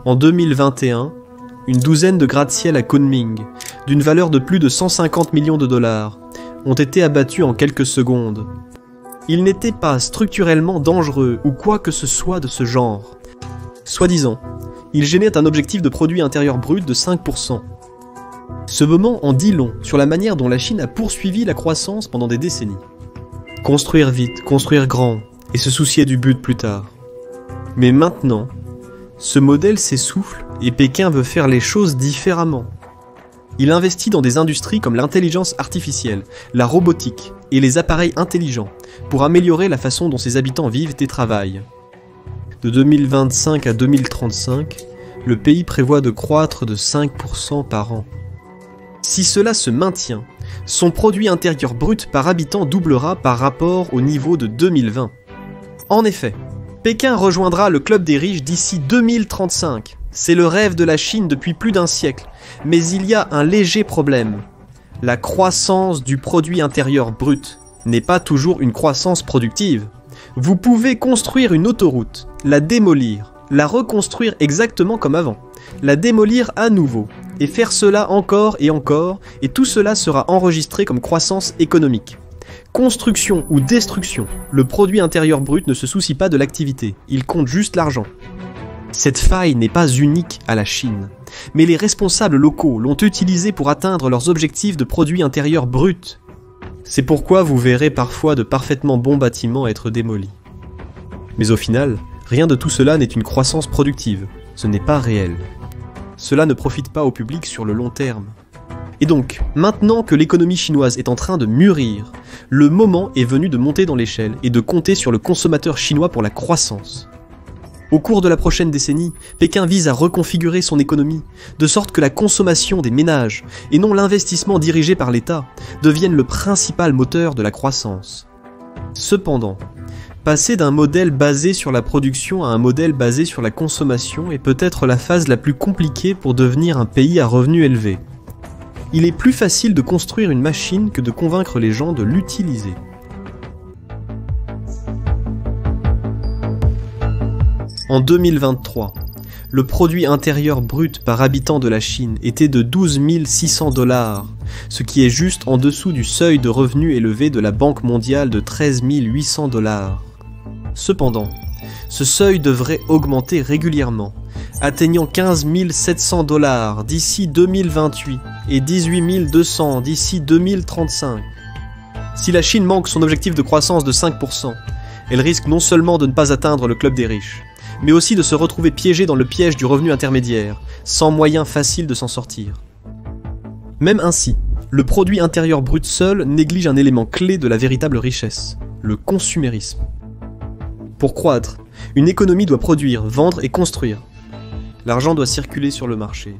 En 2021, une douzaine de gratte-ciel à Kunming, d'une valeur de plus de 150 millions de dollars, ont été abattus en quelques secondes. Ils n'étaient pas structurellement dangereux ou quoi que ce soit de ce genre. Soi-disant, ils génaient un objectif de produit intérieur brut de 5%. Ce moment en dit long sur la manière dont la Chine a poursuivi la croissance pendant des décennies. Construire vite, construire grand, et se soucier du but plus tard. Mais maintenant, ce modèle s'essouffle et Pékin veut faire les choses différemment. Il investit dans des industries comme l'intelligence artificielle, la robotique et les appareils intelligents pour améliorer la façon dont ses habitants vivent et travaillent. De 2025 à 2035, le pays prévoit de croître de 5% par an. Si cela se maintient, son produit intérieur brut par habitant doublera par rapport au niveau de 2020. En effet, Pékin rejoindra le club des riches d'ici 2035. C'est le rêve de la Chine depuis plus d'un siècle, mais il y a un léger problème. La croissance du produit intérieur brut n'est pas toujours une croissance productive. Vous pouvez construire une autoroute, la démolir, la reconstruire exactement comme avant, la démolir à nouveau, et faire cela encore, et tout cela sera enregistré comme croissance économique. Construction ou destruction, le produit intérieur brut ne se soucie pas de l'activité, il compte juste l'argent. Cette faille n'est pas unique à la Chine, mais les responsables locaux l'ont utilisée pour atteindre leurs objectifs de produit intérieur brut. C'est pourquoi vous verrez parfois de parfaitement bons bâtiments être démolis. Mais au final, rien de tout cela n'est une croissance productive, ce n'est pas réel. Cela ne profite pas au public sur le long terme. Et donc, maintenant que l'économie chinoise est en train de mûrir, le moment est venu de monter dans l'échelle et de compter sur le consommateur chinois pour la croissance. Au cours de la prochaine décennie, Pékin vise à reconfigurer son économie, de sorte que la consommation des ménages, et non l'investissement dirigé par l'État, devienne le principal moteur de la croissance. Cependant, passer d'un modèle basé sur la production à un modèle basé sur la consommation est peut-être la phase la plus compliquée pour devenir un pays à revenus élevés. Il est plus facile de construire une machine que de convaincre les gens de l'utiliser. En 2023, le produit intérieur brut par habitant de la Chine était de 12 600 $, ce qui est juste en dessous du seuil de revenu élevé de la Banque mondiale de 13 800 $. Cependant, ce seuil devrait augmenter régulièrement, atteignant 15 700 $ d'ici 2028 et 18 200 d'ici 2035. Si la Chine manque son objectif de croissance de 5%, elle risque non seulement de ne pas atteindre le club des riches, mais aussi de se retrouver piégée dans le piège du revenu intermédiaire, sans moyen facile de s'en sortir. Même ainsi, le produit intérieur brut seul néglige un élément clé de la véritable richesse, le consumérisme. Pour croître, une économie doit produire, vendre et construire. L'argent doit circuler sur le marché.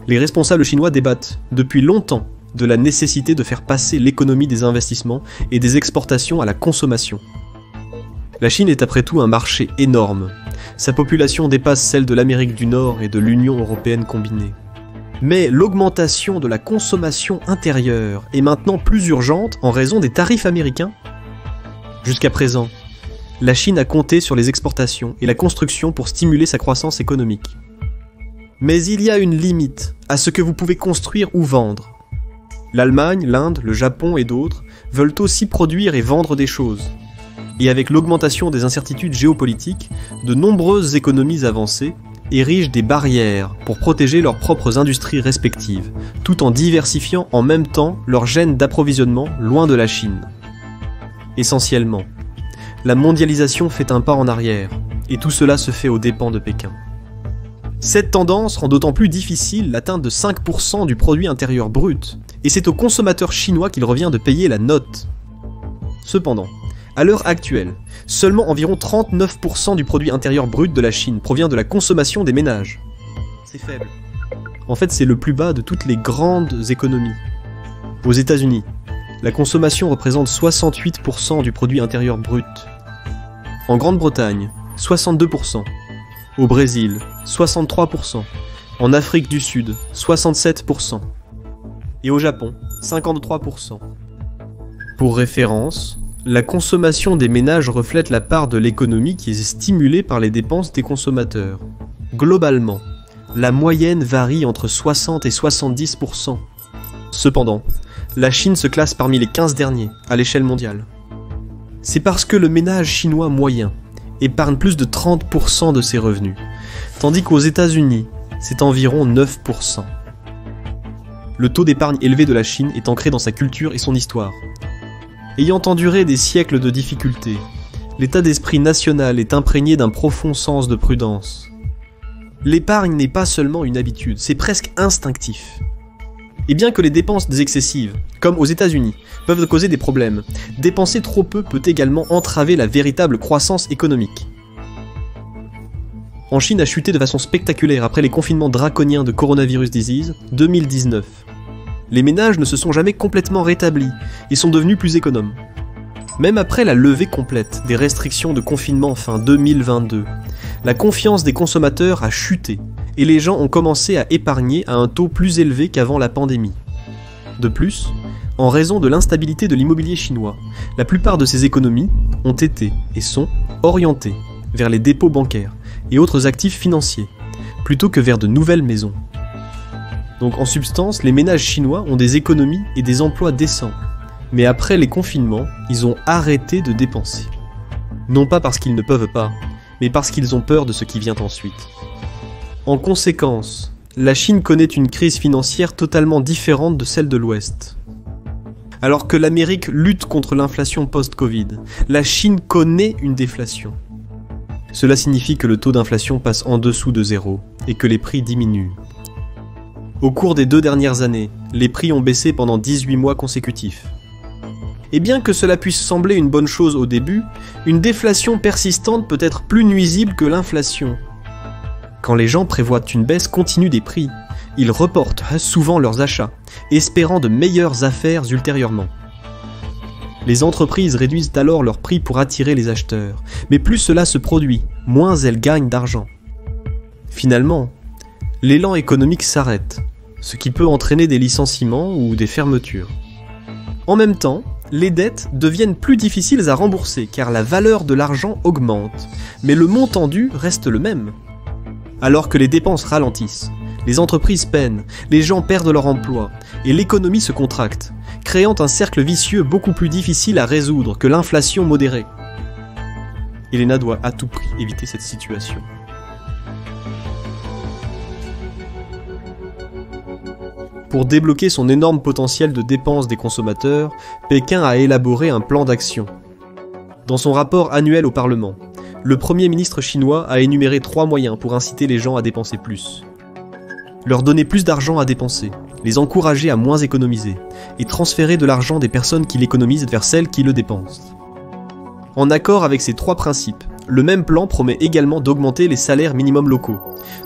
Les responsables chinois débattent depuis longtemps de la nécessité de faire passer l'économie des investissements et des exportations à la consommation. La Chine est après tout un marché énorme. Sa population dépasse celle de l'Amérique du Nord et de l'Union européenne combinée. Mais l'augmentation de la consommation intérieure est maintenant plus urgente en raison des tarifs américains. Jusqu'à présent, la Chine a compté sur les exportations et la construction pour stimuler sa croissance économique. Mais il y a une limite à ce que vous pouvez construire ou vendre. L'Allemagne, l'Inde, le Japon et d'autres veulent aussi produire et vendre des choses. Et avec l'augmentation des incertitudes géopolitiques, de nombreuses économies avancées érigent des barrières pour protéger leurs propres industries respectives, tout en diversifiant en même temps leurs chaînes d'approvisionnement loin de la Chine. Essentiellement, la mondialisation fait un pas en arrière, et tout cela se fait aux dépens de Pékin. Cette tendance rend d'autant plus difficile l'atteinte de 5% du produit intérieur brut, et c'est aux consommateurs chinois qu'il revient de payer la note. Cependant, à l'heure actuelle, seulement environ 39% du produit intérieur brut de la Chine provient de la consommation des ménages. C'est faible. En fait, c'est le plus bas de toutes les grandes économies. Aux États-Unis, la consommation représente 68% du produit intérieur brut. En Grande-Bretagne, 62%. Au Brésil, 63%. En Afrique du Sud, 67%. Et au Japon, 53%. Pour référence, la consommation des ménages reflète la part de l'économie qui est stimulée par les dépenses des consommateurs. Globalement, la moyenne varie entre 60 et 70%. Cependant, la Chine se classe parmi les 15 derniers à l'échelle mondiale. C'est parce que le ménage chinois moyen épargne plus de 30% de ses revenus, tandis qu'aux États-Unis, c'est environ 9%. Le taux d'épargne élevé de la Chine est ancré dans sa culture et son histoire. Ayant enduré des siècles de difficultés, l'état d'esprit national est imprégné d'un profond sens de prudence. L'épargne n'est pas seulement une habitude, c'est presque instinctif. Et bien que les dépenses excessives, comme aux États-Unis, peuvent causer des problèmes, dépenser trop peu peut également entraver la véritable croissance économique. En Chine a chuté de façon spectaculaire après les confinements draconiens de Coronavirus Disease 2019. Les ménages ne se sont jamais complètement rétablis et sont devenus plus économes. Même après la levée complète des restrictions de confinement fin 2022, la confiance des consommateurs a chuté et les gens ont commencé à épargner à un taux plus élevé qu'avant la pandémie. De plus, en raison de l'instabilité de l'immobilier chinois, la plupart de ces économies ont été et sont orientées vers les dépôts bancaires et autres actifs financiers, plutôt que vers de nouvelles maisons. Donc en substance, les ménages chinois ont des économies et des emplois décents, mais après les confinements, ils ont arrêté de dépenser. Non pas parce qu'ils ne peuvent pas, mais parce qu'ils ont peur de ce qui vient ensuite. En conséquence, la Chine connaît une crise financière totalement différente de celle de l'Ouest. Alors que l'Amérique lutte contre l'inflation post-Covid, la Chine connaît une déflation. Cela signifie que le taux d'inflation passe en dessous de zéro et que les prix diminuent. Au cours des 2 dernières années, les prix ont baissé pendant 18 mois consécutifs. Et bien que cela puisse sembler une bonne chose au début, une déflation persistante peut être plus nuisible que l'inflation. Quand les gens prévoient une baisse continue des prix, ils reportent souvent leurs achats, espérant de meilleures affaires ultérieurement. Les entreprises réduisent alors leurs prix pour attirer les acheteurs, mais plus cela se produit, moins elles gagnent d'argent. Finalement, l'élan économique s'arrête, ce qui peut entraîner des licenciements ou des fermetures. En même temps, les dettes deviennent plus difficiles à rembourser car la valeur de l'argent augmente, mais le montant dû reste le même. Alors que les dépenses ralentissent, les entreprises peinent, les gens perdent leur emploi et l'économie se contracte, créant un cercle vicieux beaucoup plus difficile à résoudre que l'inflation modérée. Elena doit à tout prix éviter cette situation. Pour débloquer son énorme potentiel de dépenses des consommateurs, Pékin a élaboré un plan d'action. Dans son rapport annuel au Parlement, le Premier ministre chinois a énuméré 3 moyens pour inciter les gens à dépenser plus. Leur donner plus d'argent à dépenser, les encourager à moins économiser, et transférer de l'argent des personnes qui l'économisent vers celles qui le dépensent. En accord avec ces 3 principes, le même plan promet également d'augmenter les salaires minimums locaux,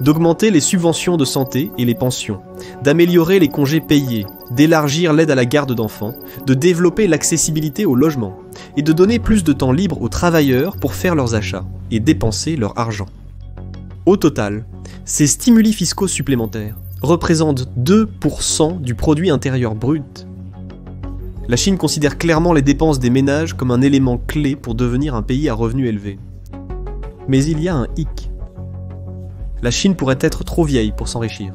d'augmenter les subventions de santé et les pensions, d'améliorer les congés payés, d'élargir l'aide à la garde d'enfants, de développer l'accessibilité au logement, et de donner plus de temps libre aux travailleurs pour faire leurs achats et dépenser leur argent. Au total, ces stimuli fiscaux supplémentaires représentent 2% du produit intérieur brut. La Chine considère clairement les dépenses des ménages comme un élément clé pour devenir un pays à revenus élevés. Mais il y a un hic. La Chine pourrait être trop vieille pour s'enrichir.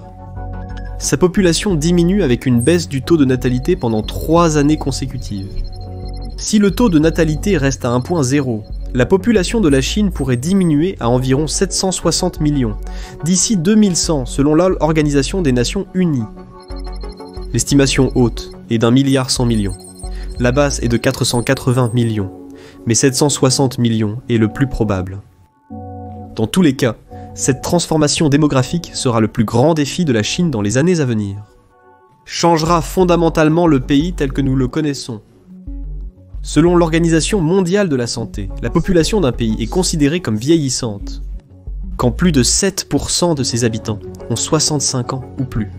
Sa population diminue avec une baisse du taux de natalité pendant 3 années consécutives. Si le taux de natalité reste à 1,0, la population de la Chine pourrait diminuer à environ 760 millions, d'ici 2100 selon l'Organisation des Nations Unies. L'estimation haute est d'1,1 milliard. La basse est de 480 millions, mais 760 millions est le plus probable. Dans tous les cas, cette transformation démographique sera le plus grand défi de la Chine dans les années à venir. Changera fondamentalement le pays tel que nous le connaissons. Selon l'Organisation mondiale de la santé, la population d'un pays est considérée comme vieillissante, quand plus de 7% de ses habitants ont 65 ans ou plus.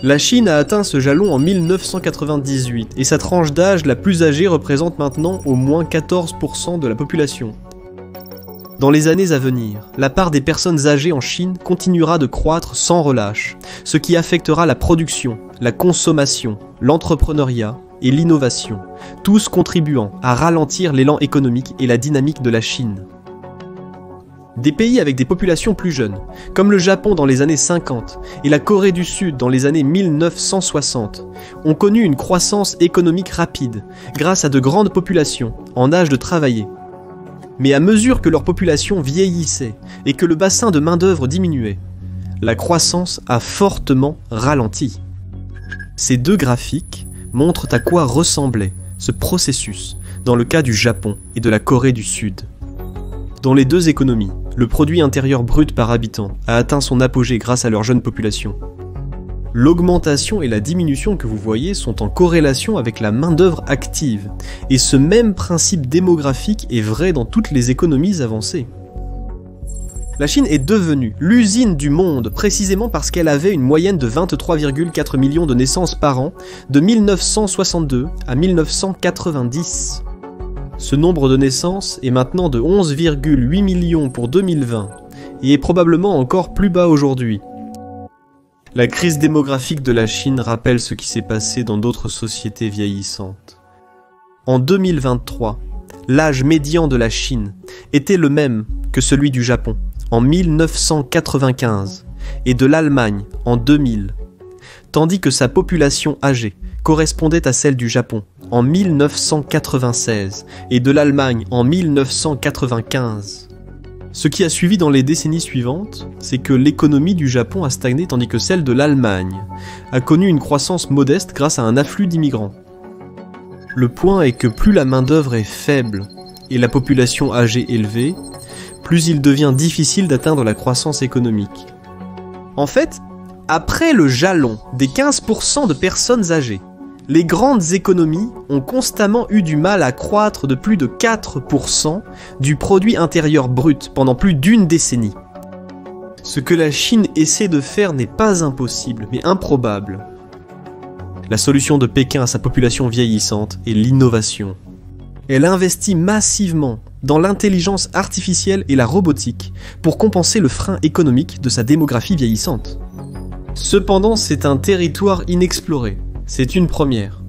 La Chine a atteint ce jalon en 1998 et sa tranche d'âge la plus âgée représente maintenant au moins 14% de la population. Dans les années à venir, la part des personnes âgées en Chine continuera de croître sans relâche, ce qui affectera la production, la consommation, l'entrepreneuriat et l'innovation, tous contribuant à ralentir l'élan économique et la dynamique de la Chine. Des pays avec des populations plus jeunes, comme le Japon dans les années 50 et la Corée du Sud dans les années 1960, ont connu une croissance économique rapide grâce à de grandes populations en âge de travailler. Mais à mesure que leur population vieillissait et que le bassin de main-d'œuvre diminuait, la croissance a fortement ralenti. Ces deux graphiques montrent à quoi ressemblait ce processus dans le cas du Japon et de la Corée du Sud. Dans les deux économies, le produit intérieur brut par habitant a atteint son apogée grâce à leur jeune population. L'augmentation et la diminution que vous voyez sont en corrélation avec la main-d'œuvre active, et ce même principe démographique est vrai dans toutes les économies avancées. La Chine est devenue l'usine du monde précisément parce qu'elle avait une moyenne de 23,4 millions de naissances par an de 1962 à 1990. Ce nombre de naissances est maintenant de 11,8 millions pour 2020 et est probablement encore plus bas aujourd'hui. La crise démographique de la Chine rappelle ce qui s'est passé dans d'autres sociétés vieillissantes. En 2023, l'âge médian de la Chine était le même que celui du Japon en 1995 et de l'Allemagne en 2000, tandis que sa population âgée correspondait à celle du Japon en 1996 et de l'Allemagne en 1995. Ce qui a suivi dans les décennies suivantes, c'est que l'économie du Japon a stagné tandis que celle de l'Allemagne a connu une croissance modeste grâce à un afflux d'immigrants. Le point est que plus la main-d'œuvre est faible et la population âgée élevée, plus il devient difficile d'atteindre la croissance économique. En fait, après le jalon des 15% de personnes âgées, les grandes économies ont constamment eu du mal à croître de plus de 4% du produit intérieur brut pendant plus d'une décennie. Ce que la Chine essaie de faire n'est pas impossible, mais improbable. La solution de Pékin à sa population vieillissante est l'innovation. Elle investit massivement dans l'intelligence artificielle et la robotique pour compenser le frein économique de sa démographie vieillissante. Cependant, c'est un territoire inexploré. C'est une première.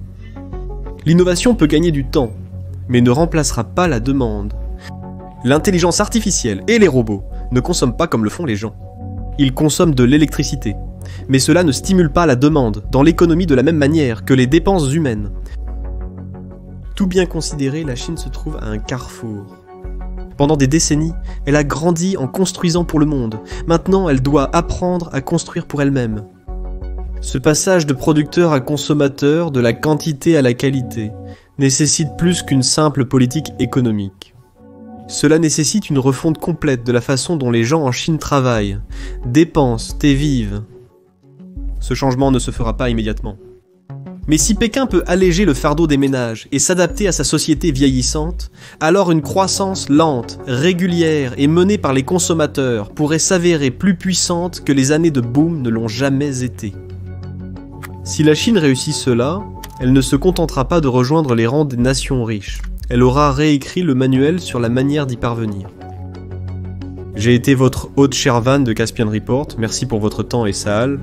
L'innovation peut gagner du temps, mais ne remplacera pas la demande. L'intelligence artificielle et les robots ne consomment pas comme le font les gens. Ils consomment de l'électricité, mais cela ne stimule pas la demande dans l'économie de la même manière que les dépenses humaines. Tout bien considéré, la Chine se trouve à un carrefour. Pendant des décennies, elle a grandi en construisant pour le monde. Maintenant, elle doit apprendre à construire pour elle-même. Ce passage de producteur à consommateur, de la quantité à la qualité, nécessite plus qu'une simple politique économique. Cela nécessite une refonte complète de la façon dont les gens en Chine travaillent, dépensent et vivent. Ce changement ne se fera pas immédiatement. Mais si Pékin peut alléger le fardeau des ménages et s'adapter à sa société vieillissante, alors une croissance lente, régulière et menée par les consommateurs pourrait s'avérer plus puissante que les années de boom ne l'ont jamais été. Si la Chine réussit cela, elle ne se contentera pas de rejoindre les rangs des nations riches. Elle aura réécrit le manuel sur la manière d'y parvenir. J'ai été votre hôte Shervan de Caspian Report, merci pour votre temps et salle.